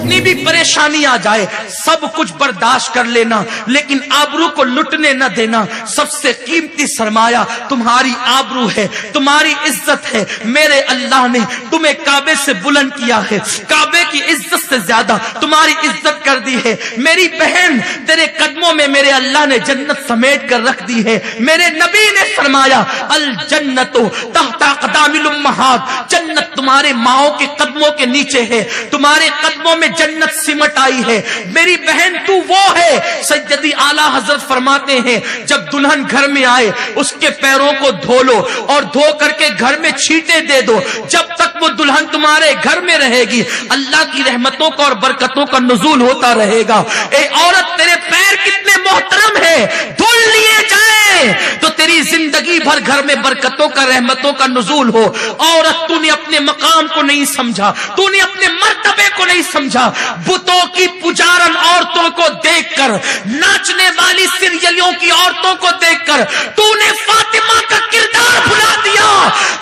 कितनी भी परेशानी आ जाए सब कुछ बर्दाश्त कर लेना, लेकिन आबरू को लुटने न देना। सबसे कीमती सरमाया तुम्हारी आबरू है, तुम्हारी इज्जत है। मेरे अल्लाह ने तुम्हें काबे से बुलंद किया है, काबे की इज्जत से ज्यादा तुम्हारी इज्जत कर दी है। मेरी बहन, तेरे कदमों में मेरे अल्लाह ने जन्नत समेट कर रख दी है। मेरे नबी ने फरमाया अल जन्नतो तहता क़दामिल उम्महात, जन्नत तुम्हारे माओ के कदमों के नीचे है, तुम्हारे कदमों में जन्नत सिमट आई है। मेरी बहन तू वो है, सैयदी आला हजरत फरमाते हैं जब दुल्हन घर में आए उसके पैरों को धो लो और धो करके घर में छींटे दे दो। जब तक वो दुल्हन तुम्हारे घर में रहेगी अल्लाह की रहमतों का और बरकतों का नुज़ूल होता रहेगा। ए औरत, तेरे पैर कितने मोहतरम है, धुल लिए जाए तो तेरी जिंदगी भर घर में बरकतों का, रहमतों का नुज़ूल हो। औरत, तूने अपने मकाम को नहीं समझा, तूने अपने मर्तबे को नहीं समझा। बुतों की पुजारन औरतों को देखकर, नाचने वाली सीरियलों की औरतों को देखकर तूने फातिमा का किरदार भुला दिया।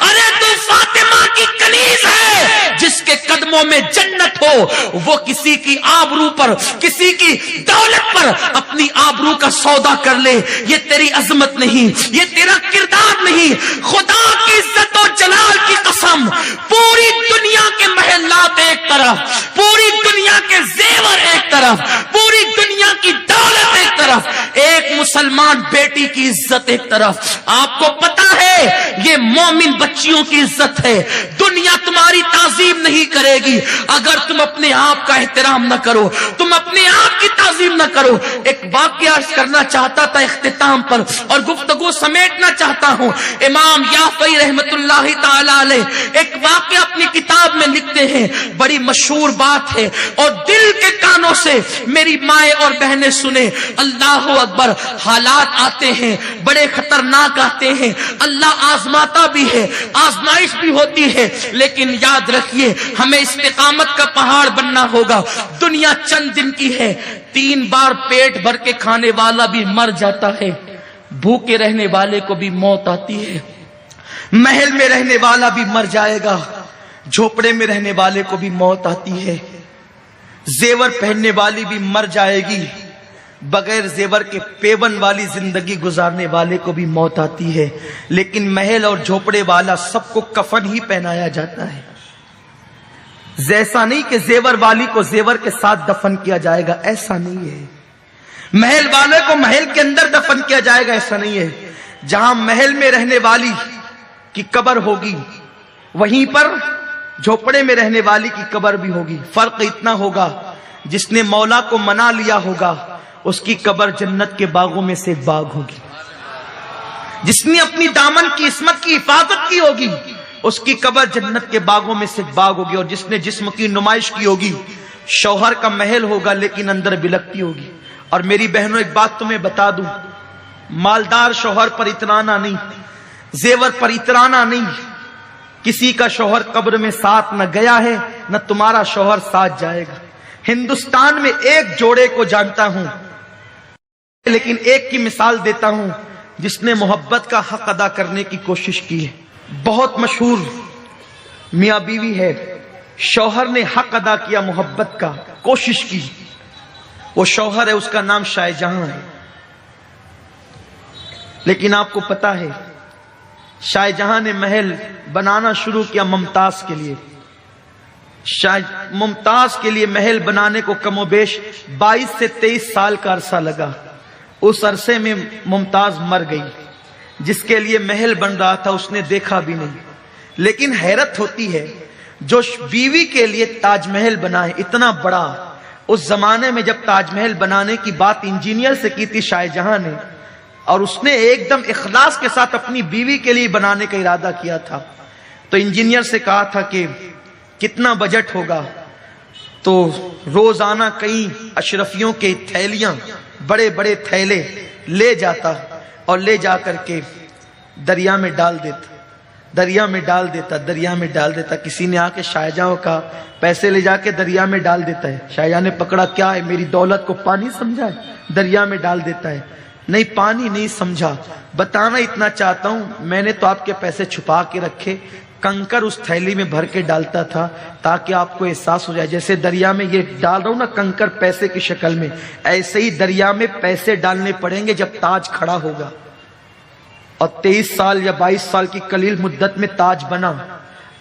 अरे तू फातिमा की कनीज है, जिसके कदमों में जन्नत हो वो किसी की आबरू पर, किसी की दौलत पर अपनी आबरू का सौदा कर ले। ये तेरी अजमत नहीं, ये तेरा किरदार नहीं। खुदा की इज्जत और जलाल की कसम, पूरी दुनिया के महलात एक तरफ, पूरी दुनिया के जेवर एक तरफ, पूरी दुनिया की दौलत एक तरफ, एक मुसलमान बेटी की इज्जत एक तरफ। आपको पता है ये मोमिन बच्चियों की इज्जत है। दुनिया तुम्हारी ताजीम नहीं करेगी अगर तुम अपने आप का एहतराम न करो, तुम अपने आप की ताजीम न करो। एक वाकया अर्ज करना चाहता था इख्तिताम पर और गुफ्तगू समेटना चाहता हूं। इमाम याफ़ई रहमतुल्लाहि ताला अलैह एक वाकया अपनी किताब में लिखते हैं, बड़ी मशहूर बात है और दिल के कानों से मेरी माएं और बहनें सुने। अल्लाह अकबर, हालात आते हैं बड़े खतरनाक आते हैं, अल्लाह आजमाता भी है, आजमाइश भी होती है, लेकिन याद रखिए हमें इस्तिकामत का पहाड़ बनना होगा। दुनिया चंद दिन की है, 3 बार पेट भर के खाने वाला भी मर जाता है, भूखे रहने वाले को भी मौत आती है। महल में रहने वाला भी मर जाएगा, झोपड़े में रहने वाले को भी मौत आती है। जेवर पहनने वाली भी मर जाएगी, बगैर जेवर के पेवन वाली जिंदगी गुजारने वाले को भी मौत आती है। लेकिन महल और झोपड़े वाला सबको कफन ही पहनाया जाता है। जैसा नहीं कि जेवर वाली को जेवर के साथ दफन किया जाएगा, ऐसा नहीं है। महल वाले को महल के अंदर दफन किया जाएगा, ऐसा नहीं है। जहां महल में रहने वाली की कब्र होगी वहीं पर झोपड़े में रहने वाली की कब्र भी होगी। फर्क इतना होगा, जिसने मौला को मना लिया होगा उसकी कब्र जन्नत के बागों में से एक बाग होगी। जिसने अपनी दामन की इस्मत की हिफाजत की होगी उसकी कब्र जन्नत के बागों में से एक बाग होगी। और जिसने जिस्म की नुमाइश की होगी, शौहर का महल होगा लेकिन अंदर बिलकती होगी। और मेरी बहनों, एक बात तुम्हें बता दूं, मालदार शौहर पर इतराना नहीं, जेवर पर इतराना नहीं। किसी का शौहर कब्र में साथ न गया है, न तुम्हारा शौहर साथ जाएगा। हिंदुस्तान में एक जोड़े को जानता हूं, लेकिन एक की मिसाल देता हूं जिसने मोहब्बत का हक अदा करने की कोशिश की है। बहुत मशहूर मियां बीवी है, शौहर ने हक अदा किया, मोहब्बत का कोशिश की। वो शौहर है, उसका नाम शाहजहां है। लेकिन आपको पता है शाहजहां ने महल बनाना शुरू किया मुमताज के लिए। मुमताज के लिए महल बनाने को कमोबेश 22 से 23 साल का अरसा लगा। उस अरसे में मुमताज मर गई। जिसके लिए महल बन रहा था उसने देखा भी नहीं। लेकिन हैरत होती है, जो बीवी के लिए ताजमहल बनाए इतना बड़ा, उस जमाने में जब ताजमहल बनाने की बात इंजीनियर से की थी शाहजहां ने, और उसने एकदम इखलास के साथ अपनी बीवी के लिए बनाने का इरादा किया था, तो इंजीनियर से कहा था कि कितना बजट होगा। तो रोजाना कई अशरफियों के थैलियां, बड़े बड़े थैले ले जाता और ले जा करके दरिया में डाल देता, दरिया में डाल देता, दरिया में डाल देता। किसी ने आके शाहजहां का पैसे ले जाके दरिया में डाल देता है। शाहजहां ने पकड़ा, क्या है, मेरी दौलत को पानी समझा है? दरिया में डाल देता है। नहीं, पानी नहीं समझा, बताना इतना चाहता हूं, मैंने तो आपके पैसे छुपा के रखे, कंकर उस थैली में भर के डालता था ताकि आपको एहसास हो जाए जैसे दरिया में ये डाल रहा हूं ना कंकर पैसे की शक्ल में, ऐसे ही दरिया में पैसे डालने पड़ेंगे जब ताज खड़ा होगा। और 23 साल या 22 साल की कलील मुद्दत में ताज बना।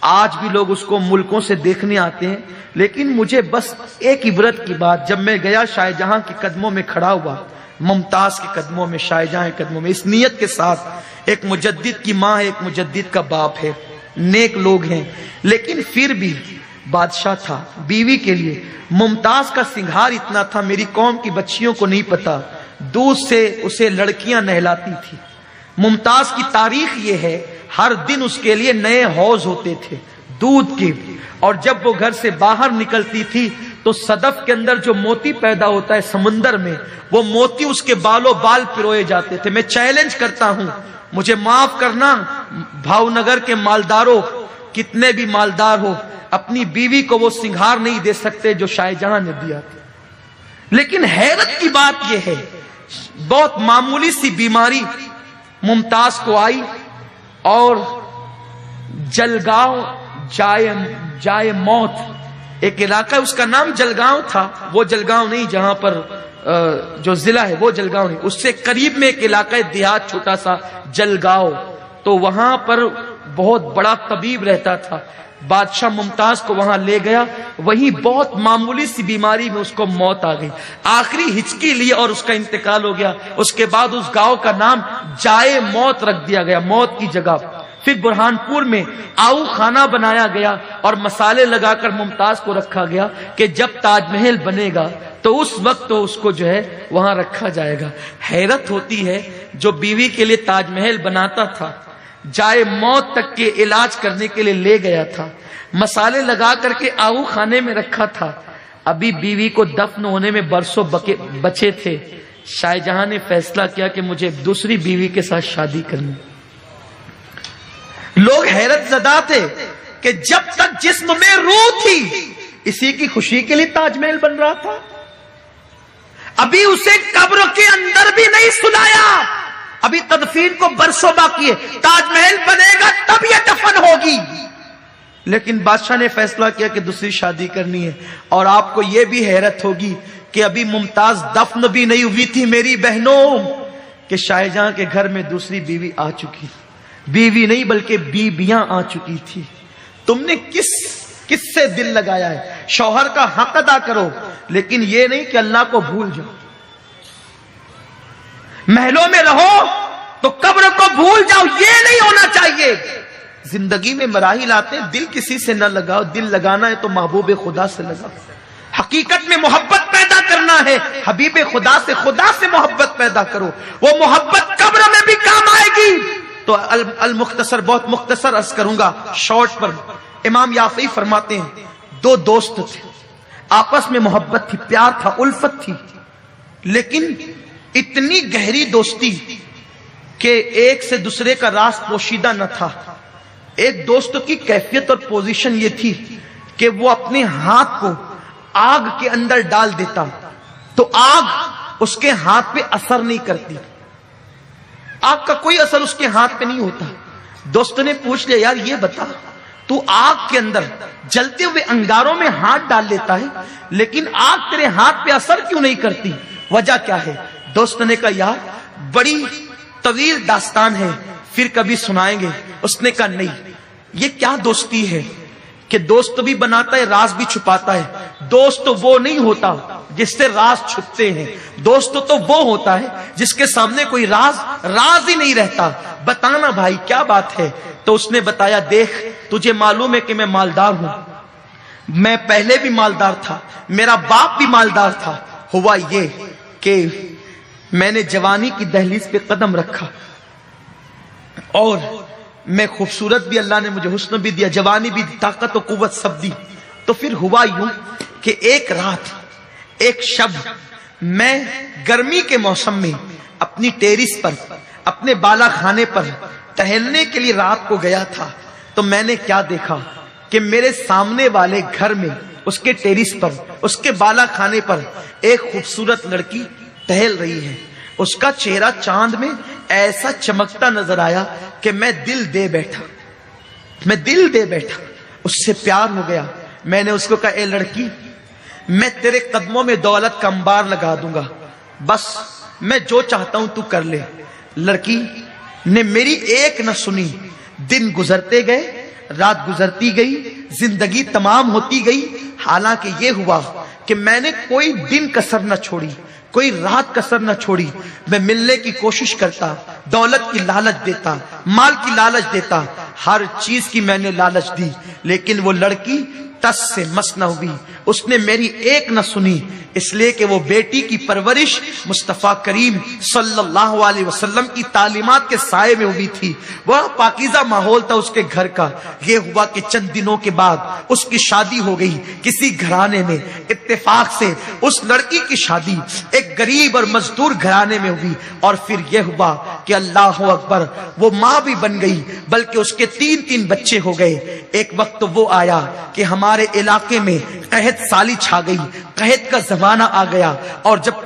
आज भी लोग उसको मुल्कों से देखने आते हैं, लेकिन मुझे बस एक इबरत की बात, जब मैं गया शाहजहां के कदमों में खड़ा हुआ, मुमताज के कदमों में, शाहजहां के कदमों में, इस नियत के साथ एक मुजद्दिद की माँ है, एक मुजद्दिद का बाप है, नेक लोग हैं, लेकिन फिर भी बादशाह था। बीवी के लिए मुमताज का सिंगार इतना था, मेरी कौम की बच्चियों को नहीं पता, दूध से उसे लड़कियां नहलाती थी। मुमताज की तारीख ये है, हर दिन उसके लिए नए हौज होते थे दूध के, और जब वो घर से बाहर निकलती थी तो सदफ के अंदर जो मोती पैदा होता है समुंदर में, वो मोती उसके बालों बाल पिरोए जाते थे। मैं चैलेंज करता हूं, मुझे माफ करना भावनगर के मालदारों, कितने भी मालदार हो, अपनी बीवी को वो सिंगार नहीं दे सकते जो शाहजहां ने दिया था। लेकिन हैरत की बात यह है, बहुत मामूली सी बीमारी मुमताज को आई और जलगांव जाए मौत एक इलाका, उसका नाम जलगांव था, वो जलगांव नहीं जहां पर जो जिला है वो जलगांव नहीं, उससे करीब में एक इलाका है देहात छोटा सा जलगांव, तो वहां पर बहुत बड़ा तबीब रहता था। बादशाह मुमताज को वहां ले गया, वहीं बहुत मामूली सी बीमारी में उसको मौत आ गई, आखिरी हिचकी ली और उसका इंतकाल हो गया। उसके बाद उस गांव का नाम जाए मौत रख दिया गया, मौत की जगह। फिर बुरहानपुर में आऊ खाना बनाया गया और मसाले लगाकर मुमताज को रखा गया कि जब ताजमहल बनेगा तो उस वक्त तो उसको जो है वहां रखा जाएगा। हैरत होती है, जो बीवी के लिए ताजमहल बनाता था, जाए मौत तक के इलाज करने के लिए ले गया था, मसाले लगा करके आऊ खाने में रखा था, अभी बीवी को दफन होने में बरसों बचे थे। शाहजहां ने फैसला किया कि मुझे दूसरी बीवी के साथ शादी करनी। लोग हैरत ज़दा थे कि जब तक जिस्म में रूह थी, इसी की खुशी के लिए ताजमहल बन रहा था, अभी उसे कब्र के अंदर भी नहीं सुलाया, अभी तदफीन को बरसों बाकी है, ताजमहल बनेगा तब यह दफन होगी। लेकिन बादशाह ने फैसला किया कि दूसरी शादी करनी है। और आपको यह भी हैरत होगी कि अभी मुमताज दफन भी नहीं हुई थी मेरी बहनों, कि शाहजहां के घर में दूसरी बीवी आ चुकी, बीवी नहीं बल्कि बीबियां आ चुकी थी। तुमने किससे दिल लगाया है? शौहर का हक अदा करो, लेकिन यह नहीं कि अल्लाह को भूल जाओ। महलों में रहो तो कब्र को भूल जाओ, ये नहीं होना चाहिए। जिंदगी में मराहिल आते हैं, दिल किसी से न लगाओ, दिल लगाना है तो महबूब खुदा से लगाओ। हकीकत में मोहब्बत पैदा करना है, हबीब खुदा से मोहब्बत पैदा करो, वो मोहब्बत कब्र में भी काम आएगी। तो अल मुख्तसर, बहुत मुख्तसर अर्ज करूंगा, शॉर्ट पर। इमाम याफी फरमाते हैं, दो दोस्त थे, आपस में मोहब्बत थी, प्यार था, उल्फत थी, लेकिन इतनी गहरी दोस्ती कि एक से दूसरे का राज पोशीदा न था। एक दोस्त की कैफियत और पोजीशन ये थी कि वो अपने हाथ को आग के अंदर डाल देता तो आग उसके हाथ पे असर नहीं करती, आग का कोई असर उसके हाथ पे नहीं होता। दोस्त ने पूछ लिया, यार ये बता, तू आग के अंदर जलते हुए अंगारों में हाथ डाल लेता है, लेकिन आग तेरे हाथ पे असर क्यों नहीं करती, वजह क्या है? दोस्त ने कहा, यार बड़ी तवील दास्तान है, फिर कभी सुनाएंगे। उसने कहा, नहीं, ये क्या दोस्ती है कि दोस्त भी बनाता है, राज भी छुपाता है। दोस्त तो वो नहीं होता जिससे राज छुपते हैं, दोस्त तो वो होता है जिसके सामने कोई राज ही नहीं रहता। बताना भाई क्या बात है? तो उसने बताया, देख तुझे मालूम है कि मैं मालदार हूं, मैं पहले भी मालदार था, मेरा बाप भी मालदार था। हुआ ये कि मैंने जवानी की दहलीज पे कदम रखा और मैं खूबसूरत भी, अल्लाह ने मुझे हुस्न भी दिया, जवानी भी, ताकत और कुव्वत सब दी। तो फिर हुआ यूं कि एक रात, एक शब, मैं गर्मी के मौसम में अपनी टेरिस पर, अपने बाला खाने पर टहलने के लिए रात को गया था। तो मैंने क्या देखा कि मेरे सामने वाले घर में, उसके टेरिस पर, उसके बाला खाने पर एक खूबसूरत लड़की टहल रही है। उसका चेहरा चांद में ऐसा चमकता नजर आया कि मैं दिल दे बैठा। میں دل دے بیٹھا، اس سے پیار ہو گیا۔ میں نے اس کو کہا اے لڑکی، میں تیرے قدموں میں دولت کا انبار لگا دوں گا، بس میں جو چاہتا ہوں تو کر لے۔ لڑکی نے میری ایک نہ سنی۔ دن گزرتے گئے، رات گزرتی گئی، زندگی تمام ہوتی گئی۔ حالانکہ یہ ہوا کہ میں نے کوئی دن کسر نہ چھوڑی، کوئی رات کسر نہ چھوڑی۔ میں ملنے کی کوشش کرتا، دولت کی لالچ دیتا، مال کی لالچ دیتا، ہر چیز کی میں نے لالچ دی، لیکن وہ لڑکی ٹس سے مس نہ ہوئی۔ اس نے میری ایک نہ سنی، اس لیے کہ وہ بیٹی کی پرورش مصطفیٰ کریم صلی اللہ علیہ وسلم کی تعلیمات کے سائے میں ہوئی تھی۔ وہ پاکیزہ ماحول تھا اس کے گھر کا۔ یہ ہوا کہ چند دنوں کے بعد اس کی شادی ہو گئی کسی گھرانے میں۔ اتفاق سے اس لڑکی کی شادی ایک غریب اور مزدور گھرانے میں ہوئی، اور پھر یہ ہوا کہ اللہ اکبر، وہ ماں بھی بن گئی، بلکہ اس کے تین بچے ہو گئے۔ ایک وقت وہ آیا کہ ہمارے علاقے میں قحط سالی چھا گئی، قحط کا زمانہ آ گیا، اور جب